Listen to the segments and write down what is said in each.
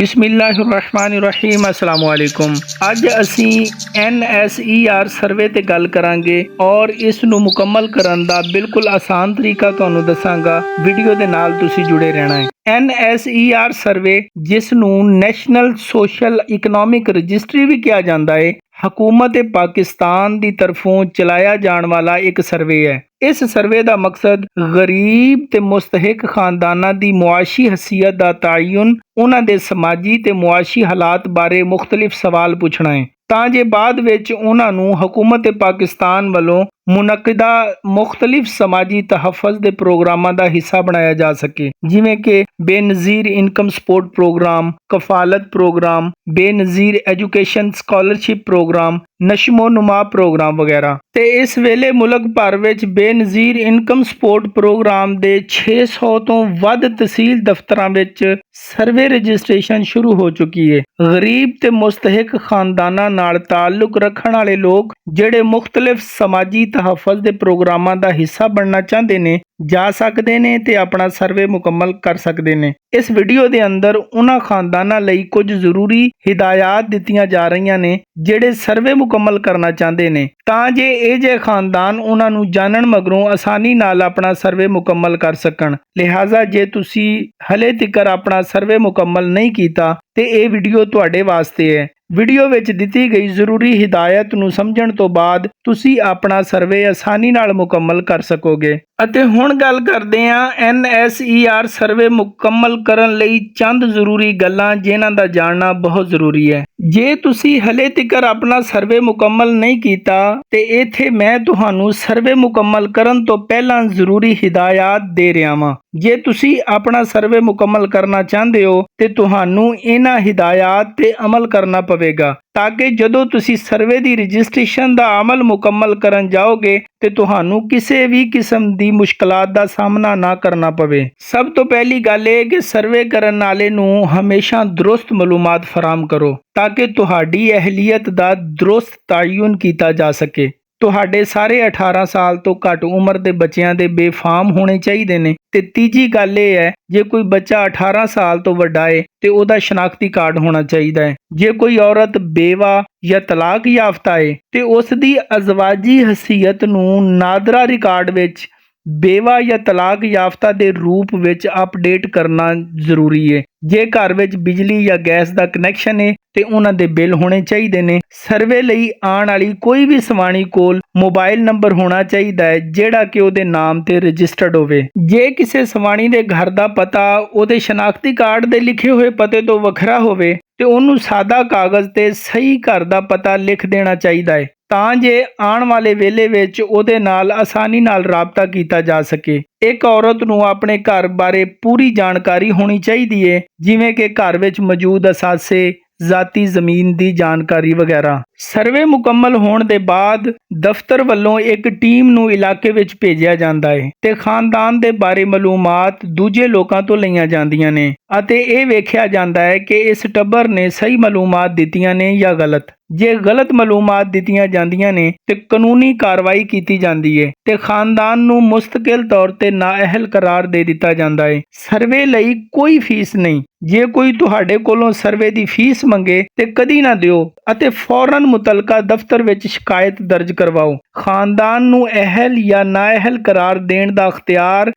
बिस्मिल्लाहिर्रहमानिर्रहीम अस्सलाम वालेकुम। ਅੱਜ ਅਸੀਂ NSER ਸਰਵੇ ਤੇ ਗੱਲ ਕਰਾਂਗੇ ਔਰ ਇਸ ਨੂੰ ਮੁਕੰਮਲ ਕਰਨ ਦਾ ਬਿਲਕੁਲ ਆਸਾਨ ਤਰੀਕਾ ਤੁਹਾਨੂੰ ਦੱਸਾਂਗਾ। ਵੀਡੀਓ ਦੇ ਨਾਲ ਤੁਸੀਂ ਜੁੜੇ ਰਹਿਣਾ ਹੈ। NSER ਸਰਵੇ ਜਿਸ ਨੂੰ ਨੈਸ਼ਨਲ ਸੋਸ਼ਲ ਇਕਨੋਮਿਕ ਰਜਿਸਟਰੀ ਵੀ ਕਿਹਾ ਜਾਂਦਾ ਹੈ, ਹਕੂਮਤ ਪਾਕਿस्तान ਦੀ ਤਰਫੋਂ ਚਲਾਇਆ ਜਾਣ ਵਾਲਾ ਇੱਕ ਸਰਵੇ ਹੈ। ਇਸ ਸਰਵੇ ਦਾ ਮਕਸਦ ਗਰੀਬ ਤੇ ਮੁਸਤਹਿਕ ਖਾਨਦਾਨਾਂ ਦੀ ਮੁਆਸ਼ੀ ਹਸੀਅਤ ਦਾ ਤਾਯੁਨ, ਉਹਨਾਂ ਦੇ ਸਮਾਜੀ ਤੇ ਮੁਆਸ਼ੀ ਹਾਲਾਤ ਬਾਰੇ ਮੁਖਤਲਿਫ ਸਵਾਲ ਪੁੱਛਣਾ ਹੈ ਤਾਂ ਜੇ ਬਾਅਦ ਵਿੱਚ ਉਹਨਾਂ ਨੂੰ ਹਕੂਮਤ ਪਾਕਿस्तान ਵੱਲੋਂ ਮੁਨੱਕਦਾ ਮੁਖਤਲਿਫ ਸਮਾਜੀ ਤਹਫਜ਼ ਦੇ ਪ੍ਰੋਗਰਾਮਾਂ ਦਾ ਹਿੱਸਾ ਬਣਾਇਆ ਜਾ ਸਕੇ, ਜਿਵੇਂ ਕਿ Benazir income support programme, Kafaalat programme, Benazir education scholarship programme, Nashonuma programme ਵਗੈਰਾ। ਤੇ ਇਸ ਵੇਲੇ ਮੁਲਕ ਭਰ ਵਿੱਚ ਬੇਨਜ਼ੀਰ ਇਨਕਮ ਸਪੋਰਟ ਪ੍ਰੋਗਰਾਮ ਦੇ 600 ਤੋਂ ਵੱਧ ਤਹਿਸੀਲ ਦਫ਼ਤਰਾਂ ਵਿੱਚ ਸਰਵੇ ਰਜਿਸਟ੍ਰੇਸ਼ਨ ਸ਼ੁਰੂ ਹੋ ਚੁੱਕੀ ਹੈ। ਗਰੀਬ ਤੇ ਮੁਸਤਹਿਕ ਖਾਨਦਾਨਾਂ ਨਾਲ ਤਾਲੁਕ ਰੱਖਣ ਵਾਲੇ ਲੋਕ ਜਿਹੜੇ ਮੁਖਤਲਿਫ ਸਮਾਜੀ ਤਹਫਜ਼ ਦੇ ਪ੍ਰੋਗਰਾਮਾਂ ਦਾ ਹਿੱਸਾ ਬਣਨਾ ਚਾਹੁੰਦੇ ਨੇ ਜਾ ਸਕਦੇ ਨੇ ਤੇ ਆਪਣਾ ਸਰਵੇ ਮੁਕੰਮਲ ਕਰ ਸਕਦੇ ਨੇ। ਇਸ ਵੀਡੀਓ ਦੇ ਅੰਦਰ ਉਹਨਾਂ ਖਾਨਦਾਨਾਂ ਲਈ ਕੁਝ ਜ਼ਰੂਰੀ ਹਿਦਾਇਤਾਂ ਦਿੱਤੀਆਂ ਜਾ ਰਹੀਆਂ ਨੇ ਜਿਹੜੇ ਸਰਵੇ ਮੁਕੰਮਲ ਕਰਨਾ ਚਾਹੁੰਦੇ ਨੇ, ਤਾਂ ਜੇ ਇਹ ਜੇ ਖਾਨਦਾਨ ਉਹਨਾਂ ਨੂੰ ਜਾਣਨ ਮਗਰੋਂ ਆਸਾਨੀ ਨਾਲ ਆਪਣਾ ਸਰਵੇ ਮੁਕੰਮਲ ਕਰ ਸਕਣ। ਲਿਹਾਜ਼ਾ ਜੇ ਤੁਸੀਂ ਹਲੇ ਤੱਕ ਆਪਣਾ ਸਰਵੇ ਮੁਕੰਮਲ ਨਹੀਂ ਕੀਤਾ ਤੇ ਇਹ ਵੀਡੀਓ ਤੁਹਾਡੇ ਵਾਸਤੇ ਹੈ। ਵੀਡੀਓ ਵਿੱਚ ਦਿੱਤੀ ਗਈ ਜ਼ਰੂਰੀ ਹਿਦਾਇਤ ਨੂੰ ਸਮਝਣ ਤੋਂ ਬਾਅਦ ਤੁਸੀਂ ਆਪਣਾ ਸਰਵੇ ਆਸਾਨੀ ਨਾਲ ਮੁਕੰਮਲ ਕਰ ਸਕੋਗੇ। ਅਤੇ ਹੁਣ ਗੱਲ ਕਰਦੇ ਹਾਂ NSER ਸਰਵੇ ਮੁਕੰਮਲ ਕਰਨ ਲਈ ਚੰਦ ਜ਼ਰੂਰੀ ਗੱਲਾਂ ਜਿਨ੍ਹਾਂ ਦਾ ਜਾਣਨਾ ਬਹੁਤ ਜ਼ਰੂਰੀ ਹੈ। ਜੇ ਤੁਸੀਂ ਹਲੇ ਤੱਕ ਆਪਣਾ ਸਰਵੇ ਮੁਕੰਮਲ ਨਹੀਂ ਕੀਤਾ ਤੇ ਇੱਥੇ ਮੈਂ ਤੁਹਾਨੂੰ ਸਰਵੇ ਮੁਕੰਮਲ ਕਰਨ ਤੋਂ ਪਹਿਲਾਂ ਜ਼ਰੂਰੀ ਹਿਦਾਇਤ ਦੇ ਰਿਹਾ ਹਾਂ। ਜੇ ਤੁਸੀਂ ਆਪਣਾ ਸਰਵੇ ਮੁਕੰਮਲ ਕਰਨਾ ਚਾਹੁੰਦੇ ਹੋ ਤੇ ਤੁਹਾਨੂੰ ਇਹਨਾਂ ਹਿਦਾਇਤਾਂ ਤੇ ਅਮਲ ਕਰਨਾ ਪਵੇਗਾ ਤਾਂ ਕਿ ਜਦੋਂ ਤੁਸੀਂ ਸਰਵੇ ਦੀ ਰਜਿਸਟ੍ਰੇਸ਼ਨ ਦਾ ਅਮਲ ਮੁਕੰਮਲ ਕਰਨ ਜਾਓਗੇ ਤੇ ਤੁਹਾਨੂੰ ਕਿਸੇ ਵੀ ਕਿਸਮ ਦੀ ਮੁਸ਼ਕਲਾਤ ਦਾ ਸਾਹਮਣਾ ਨਾ ਕਰਨਾ ਪਵੇ। ਸਭ ਤੋਂ ਪਹਿਲੀ ਗੱਲ ਇਹ ਕਿ ਸਰਵੇ ਕਰਨ ਵਾਲੇ ਨੂੰ ਹਮੇਸ਼ਾ ਦਰੁਸਤ ਮਾਲੂਮਾਤ ਫਰਾਹਮ ਕਰੋ ਤਾਂ ਕਿ ਤੁਹਾਡੀ ਅਹਲੀਅਤ ਦਾ ਦਰੁਸਤ ਤਾਯੁਨ ਕੀਤਾ ਜਾ ਸਕੇ। ਤੁਹਾਡੇ ਸਾਰੇ 18 ਸਾਲ ਤੋਂ ਘੱਟ ਉਮਰ ਦੇ ਬੱਚਿਆਂ ਦੇ ਬੇਫਾਮ ਹੋਣੇ ਚਾਹੀਦੇ ਨੇ। ਤੇ ਤੀਜੀ ਗੱਲ ਇਹ ਹੈ, ਜੇ ਕੋਈ ਬੱਚਾ 18 ਸਾਲ ਤੋਂ ਵੱਡਾ ਹੈ ਤੇ ਉਹਦਾ ਸ਼ਨਾਖਤੀ ਕਾਰਡ ਹੋਣਾ ਚਾਹੀਦਾ ਹੈ। ਜੇ ਕੋਈ ਔਰਤ ਬੇਵਾ ਜਾਂ ਤਲਾਕ ਯਾਫਤਾ ਹੈ ਤੇ ਉਸ ਦੀ ਅਜ਼ਵਾਜੀ ਹਸੀਅਤ ਨੂੰ ਨਾਦਰਾ ਰਿਕਾਰਡ ਵਿੱਚ ਬੇਵਾ ਜਾਂ ਤਲਾਕ ਯਾਫਤਾ ਦੇ ਰੂਪ ਵਿੱਚ ਅਪਡੇਟ ਕਰਨਾ ਜ਼ਰੂਰੀ ਹੈ। ਜੇ ਘਰ ਵਿੱਚ ਬਿਜਲੀ ਜਾਂ ਗੈਸ ਦਾ ਕਨੈਕਸ਼ਨ ਹੈ ਤੇ ਉਹਨਾਂ ਦੇ ਬਿੱਲ ਹੋਣੇ ਚਾਹੀਦੇ ਨੇ। ਸਰਵੇ ਲਈ ਆਉਣ ਵਾਲੀ ਕੋਈ ਵੀ ਸਵਾਣੀ ਕੋਲ ਮੋਬਾਈਲ ਨੰਬਰ ਹੋਣਾ ਚਾਹੀਦਾ ਹੈ ਜਿਹੜਾ ਕਿ ਉਹਦੇ ਨਾਮ ਤੇ ਰਜਿਸਟਰਡ ਹੋਵੇ। ਜੇ ਕਿਸੇ ਸਵਾਣੀ ਦੇ ਘਰ ਦਾ ਪਤਾ ਉਹਦੇ ਸ਼ਨਾਖਤੀ ਕਾਰਡ ਦੇ ਲਿਖੇ ਹੋਏ ਪਤੇ ਤੋਂ ਵੱਖਰਾ ਹੋਵੇ ਤੇ ਉਹਨੂੰ ਸਾਦਾ ਕਾਗਜ਼ ਤੇ ਸਹੀ ਘਰ ਦਾ ਪਤਾ ਲਿਖ ਦੇਣਾ ਚਾਹੀਦਾ ਹੈ ਤਾਂ ਜੇ ਆਉਣ ਵਾਲੇ ਵੇਲੇ ਵਿੱਚ ਉਹਦੇ ਨਾਲ ਆਸਾਨੀ ਨਾਲ ਰਾਬਤਾ ਕੀਤਾ ਜਾ ਸਕੇ। ਇੱਕ ਔਰਤ ਨੂੰ ਆਪਣੇ ਘਰ ਬਾਰੇ ਪੂਰੀ ਜਾਣਕਾਰੀ ਹੋਣੀ ਚਾਹੀਦੀ ਹੈ, ਜਿਵੇਂ ਕਿ ਘਰ ਵਿੱਚ ਮੌਜੂਦ ਅਸਾਸੇ, ਜ਼ਾਤੀ ਜ਼ਮੀਨ ਦੀ ਜਾਣਕਾਰੀ ਵਗੈਰਾ। ਸਰਵੇ ਮੁਕੰਮਲ ਹੋਣ ਦੇ ਬਾਅਦ ਦਫ਼ਤਰ ਵੱਲੋਂ ਇੱਕ ਟੀਮ ਨੂੰ ਇਲਾਕੇ ਵਿੱਚ ਭੇਜਿਆ ਜਾਂਦਾ ਹੈ ਤੇ ਖਾਨਦਾਨ ਦੇ ਬਾਰੇ ਮਾਲੂਮਾਤ ਦੂਜੇ ਲੋਕਾਂ ਤੋਂ ਲਈਆਂ ਜਾਂਦੀਆਂ ਨੇ ਅਤੇ ਇਹ ਵੇਖਿਆ ਜਾਂਦਾ ਹੈ ਕਿ ਇਸ ਟੱਬਰ ਨੇ ਸਹੀ ਮਾਲੂਮਾਤ ਦਿੱਤੀਆਂ ਨੇ ਜਾਂ ਗਲਤ। ਜੇ ਗਲਤ ਮਾਲੂਮਾਤ ਦਿੱਤੀਆਂ ਜਾਂਦੀਆਂ ਨੇ ਤੇ ਕਾਨੂੰਨੀ ਕਾਰਵਾਈ ਕੀਤੀ ਜਾਂਦੀ ਹੈ ਤੇ ਖਾਨਦਾਨ ਨੂੰ ਮੁਸਤਕਿਲ ਤੌਰ ਤੇ ਨਾਅਹਿਲ ਕਰਾਰ ਦੇ ਦਿੱਤਾ ਜਾਂਦਾ ਹੈ। ਸਰਵੇ ਲਈ ਕੋਈ ਫੀਸ ਨਹੀਂ। ਜੇ ਕੋਈ ਤੁਹਾਡੇ ਕੋਲੋਂ ਸਰਵੇ ਦੀ ਫੀਸ ਮੰਗੇ ਤੇ ਕਦੀ ਨਾ ਦਿਓ ਅਤੇ ਫੌਰਨ ਮੁਤਲਕਾ ਦਫ਼ਤਰ ਵਿੱਚ ਸ਼ਿਕਾਇਤ ਦਰਜ ਕਰਵਾਓ। ਖਾਨਦਾਨ ਨੂੰ ਅਹਿਲ ਜਾਂ ਨਾਅਹਿਲ ਕਰਾਰ ਦੇਣ ਦਾ ਅਖਤਿਆਰ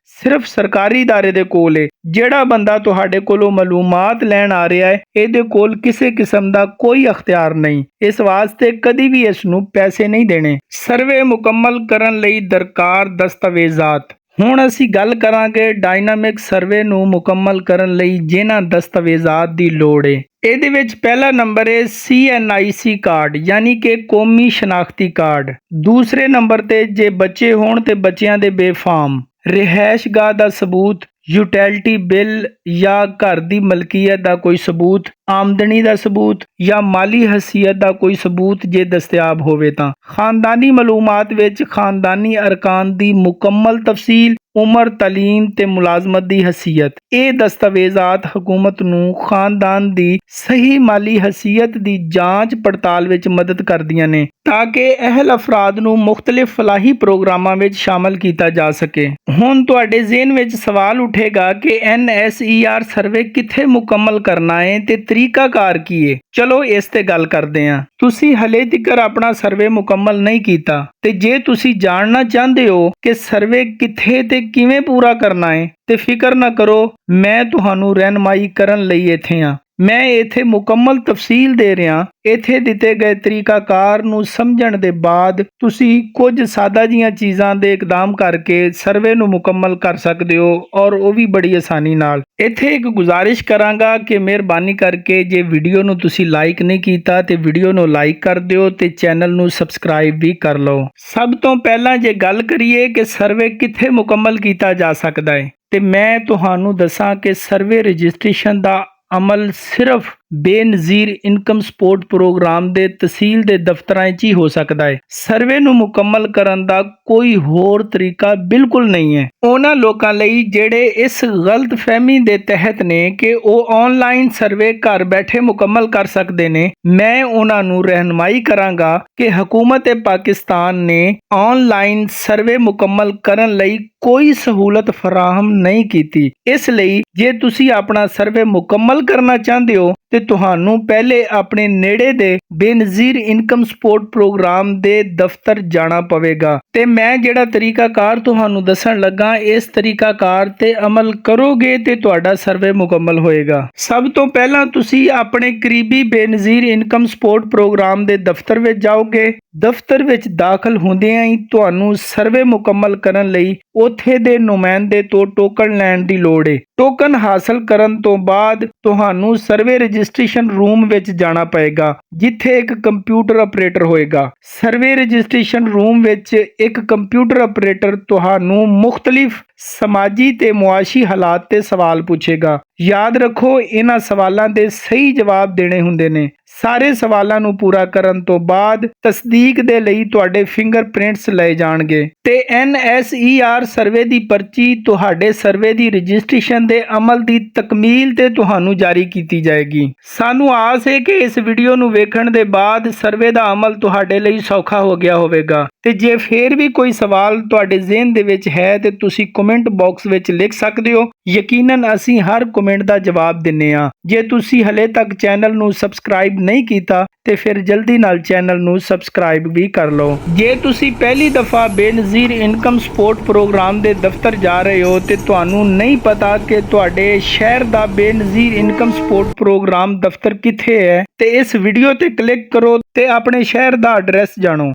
ਸਿਰਫ ਸਰਕਾਰੀ ਇਦਾਰੇ ਦੇ ਕੋਲ ਹੈ। ਜਿਹੜਾ ਬੰਦਾ ਤੁਹਾਡੇ ਕੋਲੋਂ ਮਾਲੂਮਾਤ ਲੈਣ ਆ ਰਿਹਾ ਹੈ ਇਹਦੇ ਕੋਲ ਕਿਸੇ ਕਿਸਮ ਦਾ ਕੋਈ ਅਖਤਿਆਰ ਨਹੀਂ। ਇਸ ਵਾਸਤੇ ਕਦੀ ਵੀ ਇਸ ਨੂੰ ਪੈਸੇ ਨਹੀਂ ਦੇਣੇ। ਸਰਵੇ ਮੁਕੰਮਲ ਕਰਨ ਲਈ ਦਰਕਾਰ ਦਸਤਾਵੇਜ਼ਾਤ। ਹੁਣ ਅਸੀਂ ਗੱਲ ਕਰਾਂਗੇ ਡਾਇਨਾਮਿਕ ਸਰਵੇ ਨੂੰ ਮੁਕੰਮਲ ਕਰਨ ਲਈ ਜਿਨ੍ਹਾਂ ਦਸਤਾਵੇਜ਼ਾਤ ਦੀ ਲੋੜ ਹੈ। ਇਹਦੇ ਵਿੱਚ ਪਹਿਲਾ ਨੰਬਰ ਹੈ CNIC ਕਾਰਡ ਯਾਨੀ ਕਿ ਕੌਮੀ ਸ਼ਨਾਖਤੀ ਕਾਰਡ। ਦੂਸਰੇ ਨੰਬਰ ਤੇ ਜੇ ਬੱਚੇ ਹੋਣ ਤੇ ਬੱਚਿਆਂ ਦੇ ਬੇਫਾਮ, ਰਿਹਾਇਸ਼ਗਾਹ ਦਾ ਸਬੂਤ, ਯੂਟਿਲਿਟੀ ਬਿੱਲ ਜਾਂ ਘਰ ਦੀ ਮਲਕੀਅਤ ਦਾ ਕੋਈ ਸਬੂਤ, ਆਮਦਨੀ ਦਾ ਸਬੂਤ ਜਾਂ ਮਾਲੀ ਹਸੀਅਤ ਦਾ ਕੋਈ ਸਬੂਤ ਜੇ ਦਸਤਿਆਬ ਹੋਵੇ ਤਾਂ। ਖਾਨਦਾਨੀ ਮਾਲੂਮਾਤ ਵਿੱਚ ਖਾਨਦਾਨੀ ਅਰਕਾਨ ਦੀ ਮੁਕੰਮਲ ਤਫਸੀਲ, ਉਮਰ, ਤਾਲੀਮ ਤੇ ਮੁਲਾਜ਼ਮਤ ਦੀ ਹਸੀਅਤ। ਇਹ ਦਸਤਾਵੇਜ਼ਾਤ ਹਕੂਮਤ ਨੂੰ ਖਾਨਦਾਨ ਦੀ ਸਹੀ ਮਾਲੀ ਹਸੀਅਤ ਦੀ ਜਾਂਚ ਪੜਤਾਲ ਵਿੱਚ ਮਦਦ ਕਰਦੀਆਂ ਨੇ ਤਾਂ ਕਿ ਅਹਿਲ ਅਫਰਾਦ ਨੂੰ ਮੁਖਤਲਿਫ ਫਲਾਹੀ ਪ੍ਰੋਗਰਾਮਾਂ ਵਿੱਚ ਸ਼ਾਮਲ ਕੀਤਾ ਜਾ ਸਕੇ। ਹੁਣ ਤੁਹਾਡੇ ਜ਼ਿਹਨ ਵਿੱਚ ਸਵਾਲ ਉੱਠੇਗਾ ਕਿ NSER ਸਰਵੇ ਕਿੱਥੇ ਮੁਕੰਮਲ ਕਰਨਾ ਹੈ ਤੇ ਤਰੀਕਾਕਾਰ ਕੀ ਹੈ, ਚਲੋ ਇਸ ਤੇ ਗੱਲ ਕਰਦੇ ਹਾਂ। ਤੁਸੀਂ ਹਲੇ ਤੱਕ ਆਪਣਾ ਸਰਵੇ ਮੁਕੰਮਲ ਨਹੀਂ ਕੀਤਾ ਤੇ ਜੇ ਤੁਸੀਂ ਜਾਣਨਾ ਚਾਹੁੰਦੇ ਹੋ ਕਿ ਸਰਵੇ ਕਿੱਥੇ ਤੇ ਕਿਵੇਂ ਪੂਰਾ ਕਰਨਾ ਹੈ ਤੇ ਫਿਕਰ ਨਾ ਕਰੋ, ਮੈਂ ਤੁਹਾਨੂੰ ਰਹਿਨਮਾਈ ਕਰਨ ਲਈ ਇੱਥੇ ਹਾਂ। ਮੈਂ ਇੱਥੇ ਮੁਕੰਮਲ ਤਫਸੀਲ ਦੇ ਰਿਹਾ। ਇੱਥੇ ਦਿੱਤੇ ਗਏ ਤਰੀਕਾਕਾਰ ਨੂੰ ਸਮਝਣ ਦੇ ਬਾਅਦ ਤੁਸੀਂ ਕੁਝ ਸਾਦਾ ਜੀਆਂ ਚੀਜ਼ਾਂ ਦੇ ਇਕਦਾਮ ਕਰਕੇ ਸਰਵੇ ਨੂੰ ਮੁਕੰਮਲ ਕਰ ਸਕਦੇ ਹੋ, ਔਰ ਉਹ ਵੀ ਬੜੀ ਆਸਾਨੀ ਨਾਲ। ਇੱਥੇ ਇੱਕ ਗੁਜ਼ਾਰਿਸ਼ ਕਰਾਂਗਾ ਕਿ ਮਿਹਰਬਾਨੀ ਕਰਕੇ ਜੇ ਵੀਡੀਓ ਨੂੰ ਤੁਸੀਂ ਲਾਈਕ ਨਹੀਂ ਕੀਤਾ ਤੇ ਵੀਡੀਓ ਨੂੰ ਲਾਈਕ ਕਰ ਦਿਓ ਤੇ ਚੈਨਲ ਨੂੰ ਸਬਸਕ੍ਰਾਈਬ ਵੀ ਕਰ ਲਓ। ਸਭ ਤੋਂ ਪਹਿਲਾਂ ਜੇ ਗੱਲ ਕਰੀਏ ਕਿ ਸਰਵੇ ਕਿੱਥੇ ਮੁਕੰਮਲ ਕੀਤਾ ਜਾ ਸਕਦਾ ਹੈ, ਤੇ ਮੈਂ ਤੁਹਾਨੂੰ ਦੱਸਾਂ ਕਿ ਸਰਵੇ ਰਜਿਸਟ੍ਰੇਸ਼ਨ ਦਾ ਅਮਲ ਸਿਰਫ ਬੇਨਜ਼ੀਰ ਇਨਕਮ ਸਪੋਰਟ ਪ੍ਰੋਗਰਾਮ ਦੇ ਤਹਿਸੀਲ ਦੇ ਦਫ਼ਤਰਾਂ 'ਚ ਹੀ ਹੋ ਸਕਦਾ ਹੈ। ਸਰਵੇ ਨੂੰ ਮੁਕੰਮਲ ਕਰਨ ਦਾ ਕੋਈ ਹੋਰ ਤਰੀਕਾ ਬਿਲਕੁਲ ਨਹੀਂ ਹੈ। ਉਹਨਾਂ ਲੋਕਾਂ ਲਈ ਜਿਹੜੇ ਇਸ ਗਲਤਫਹਿਮੀ ਦੇ ਤਹਿਤ ਨੇ ਕਿ ਉਹ ਆਨਲਾਈਨ ਸਰਵੇ ਘਰ ਬੈਠੇ ਮੁਕੰਮਲ ਕਰ ਸਕਦੇ ਨੇ, ਮੈਂ ਉਹਨਾਂ ਨੂੰ ਰਹਿਨਮਾਈ ਕਰਾਂਗਾ ਕਿ ਹਕੂਮਤ ਪਾਕਿਸਤਾਨ ਨੇ ਆਨਲਾਈਨ ਸਰਵੇ ਮੁਕੰਮਲ ਕਰਨ ਲਈ ਕੋਈ ਸਹੂਲਤ ਫਰਾਹਮ ਨਹੀਂ ਕੀਤੀ। ਇਸ ਲਈ ਜੇ ਤੁਸੀਂ ਆਪਣਾ ਸਰਵੇ ਮੁਕੰਮਲ ਕਰਨਾ ਚਾਹੁੰਦੇ ਹੋ ਤੇ ਤੁਹਾਨੂੰ ਪਹਿਲੇ ਆਪਣੇ ਨੇੜੇ ਦੇ ਬੇਨਜ਼ੀਰ ਇਨਕਮ ਸਪੋਰਟ ਪ੍ਰੋਗਰਾਮ ਦੇ ਦਫ਼ਤਰ ਜਾਣਾ ਪਵੇਗਾ ਤੇ ਮੈਂ ਜਿਹੜਾ ਤਰੀਕਾਕਾਰ ਤੁਹਾਨੂੰ ਦੱਸਣ ਲੱਗਾ, ਇਸ ਤਰੀਕਾਕਾਰ ਤੇ ਅਮਲ ਕਰੋਗੇ ਤੇ ਤੁਹਾਡਾ ਸਰਵੇ ਮੁਕੰਮਲ ਹੋਏਗਾ। ਸਭ ਤੋਂ ਪਹਿਲਾਂ ਤੁਸੀਂ ਆਪਣੇ ਕਰੀਬੀ ਬੇਨਜ਼ੀਰ ਇਨਕਮ ਸਪੋਰਟ ਪ੍ਰੋਗਰਾਮ ਦੇ ਦਫ਼ਤਰ ਵਿੱਚ ਜਾਓਗੇ। ਦਫ਼ਤਰ ਵਿੱਚ ਦਾਖਲ ਹੁੰਦਿਆਂ ਹੀ ਤੁਹਾਨੂੰ ਸਰਵੇ ਮੁਕੰਮਲ ਕਰਨ ਲਈ ਉੱਥੇ ਦੇ ਨੁਮਾਇੰਦੇ ਤੋਂ ਟੋਕਨ ਲੈਣ ਦੀ ਲੋੜ ਹੈ। ਟੋਕਨ ਹਾਸਲ ਕਰਨ ਤੋਂ ਬਾਅਦ ਤੁਹਾਨੂੰ ਸਰਵੇ ਰਜਿਸਟ੍ਰੇਸ਼ਨ ਰੂਮ ਵਿੱਚ ਜਾਣਾ ਪਏਗਾ, ਜਿੱਥੇ ਇੱਕ ਕੰਪਿਊਟਰ ਆਪਰੇਟਰ ਹੋਏਗਾ। ਸਰਵੇ ਰਜਿਸਟ੍ਰੇਸ਼ਨ ਰੂਮ ਵਿੱਚ ਇੱਕ ਕੰਪਿਊਟਰ ਆਪਰੇਟਰ ਤੁਹਾਨੂੰ ਮੁਖਤਲਿਫ ਸਮਾਜੀ ਤੇ ਮੁਆਸ਼ੀ ਹਾਲਾਤ ਤੇ ਸਵਾਲ ਪੁੱਛੇਗਾ। ਯਾਦ ਰੱਖੋ, ਇਹਨਾਂ ਸਵਾਲਾਂ ਦੇ ਸਹੀ ਜਵਾਬ ਦੇਣੇ ਹੁੰਦੇ ਨੇ। ਸਾਰੇ ਸਵਾਲਾਂ ਨੂੰ ਪੂਰਾ ਕਰਨ ਤੋਂ ਬਾਅਦ ਤਸਦੀਕ ਦੇ ਲਈ ਤੁਹਾਡੇ ਫਿੰਗਰਪ੍ਰਿੰਟਸ ਲਏ ਜਾਣਗੇ ਤੇ NSER ਸਰਵੇ ਦੀ ਪਰਚੀ ਤੁਹਾਡੇ ਸਰਵੇ ਦੀ ਰਜਿਸਟ੍ਰੇਸ਼ਨ ਦੇ ਅਮਲ ਦੀ ਤਕਮੀਲ ਤੇ ਤੁਹਾਨੂੰ ਜਾਰੀ ਕੀਤੀ ਜਾਏਗੀ। ਸਾਨੂੰ ਆਸ ਹੈ ਕਿ ਇਸ ਵੀਡੀਓ ਨੂੰ ਵੇਖਣ ਦੇ ਬਾਅਦ ਸਰਵੇ ਦਾ ਅਮਲ ਤੁਹਾਡੇ ਲਈ ਸੌਖਾ ਹੋ ਗਿਆ ਹੋਵੇਗਾ ਤੇ ਜੇ ਫੇਰ ਵੀ ਕੋਈ ਸਵਾਲ ਤੁਹਾਡੇ ਜ਼ਿਹਨ ਦੇ ਵਿੱਚ ਹੈ ਤੇ ਤੁਸੀਂ ਕਮੈਂਟ ਬਾਕਸ ਵਿੱਚ ਲਿਖ ਸਕਦੇ ਹੋ। ਯਕੀਨਨ ਅਸੀਂ ਹਰ ਕਮੈਂਟ ਦਾ ਜਵਾਬ ਦਿੰਨੇ ਆ। ਜੇ ਤੁਸੀਂ ਹਲੇ ਤੱਕ ਚੈਨਲ ਨੂੰ ਸਬਸਕ੍ਰਾਈਬ ਨਹੀਂ ਕੀਤਾ ਤੇ ਫਿਰ ਜਲਦੀ ਨਾਲ ਚੈਨਲ ਨੂੰ ਸਬਸਕ੍ਰਾਈਬ ਵੀ ਕਰ ਲਓ। ਜੇ ਤੁਸੀਂ ਪਹਿਲੀ ਦਫਾ ਬੇਨਜ਼ੀਰ ਇਨਕਮ ਸਪੋਰਟ ਪ੍ਰੋਗਰਾਮ ਦੇ ਦਫ਼ਤਰ ਜਾ ਰਹੇ ਹੋ ਤੇ ਤੁਹਾਨੂੰ ਨਹੀਂ ਪਤਾ ਕਿ ਤੁਹਾਡੇ ਸ਼ਹਿਰ ਦਾ ਬੇਨਜ਼ੀਰ ਇਨਕਮ ਸਪੋਰਟ ਪ੍ਰੋਗਰਾਮ ਦਫ਼ਤਰ ਕਿੱਥੇ ਹੈ, ਤੇ ਇਸ ਵੀਡੀਓ ਤੇ ਕਲਿੱਕ ਕਰੋ ਤੇ ਆਪਣੇ ਸ਼ਹਿਰ ਦਾ ਐਡਰੈਸ ਜਾਣੋ।